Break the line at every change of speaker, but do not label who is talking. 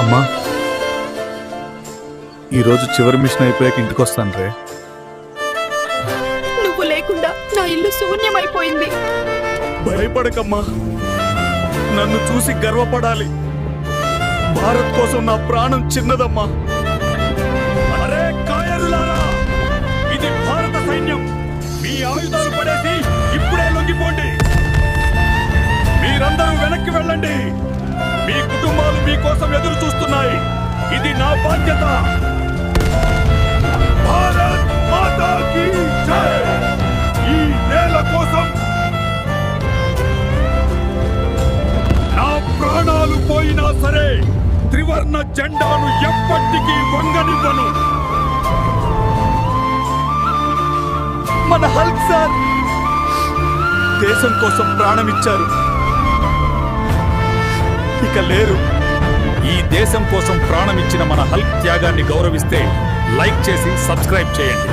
అమ్మా, ఈరోజు చివరి మిషన్ అయిపోయాక ఇంటికి వస్తాను రే.
నువ్వు లేకుండా నా ఇల్లు శూన్యమైపోయింది.
భయపడకమ్మా, నన్ను చూసి గర్వపడాలి. భారత్ కోసం నా ప్రాణం చిన్నదమ్మా. అరే కాయరులారా, ఇది భారత సైన్యం. మీ ఆయుధాలు పడేసి ఇప్పుడే లొంగిపోండి. మీరందరూ వెనక్కి వెళ్ళండి. మీ కుటుంబాలు మీకోసం ఎదురు చూస్తున్నాయి. ఇది నా బాధ్యత. భారత్ మాతా కీ జై. ఈ నేల కోసం నా ప్రాణాలు పోయినా సరే త్రివర్ణ జెండాను ఎప్పటికీ వంగనివ్వను. మన హల్క్ సార్ దేశం కోసం ప్రాణమిచ్చారు, ఇక లేరు. ఈ దేశం కోసం ప్రాణమిచ్చిన మన హల్క్ త్యాగాన్ని గౌరవిస్తే లైక్ చేసి సబ్స్క్రైబ్ చేయండి.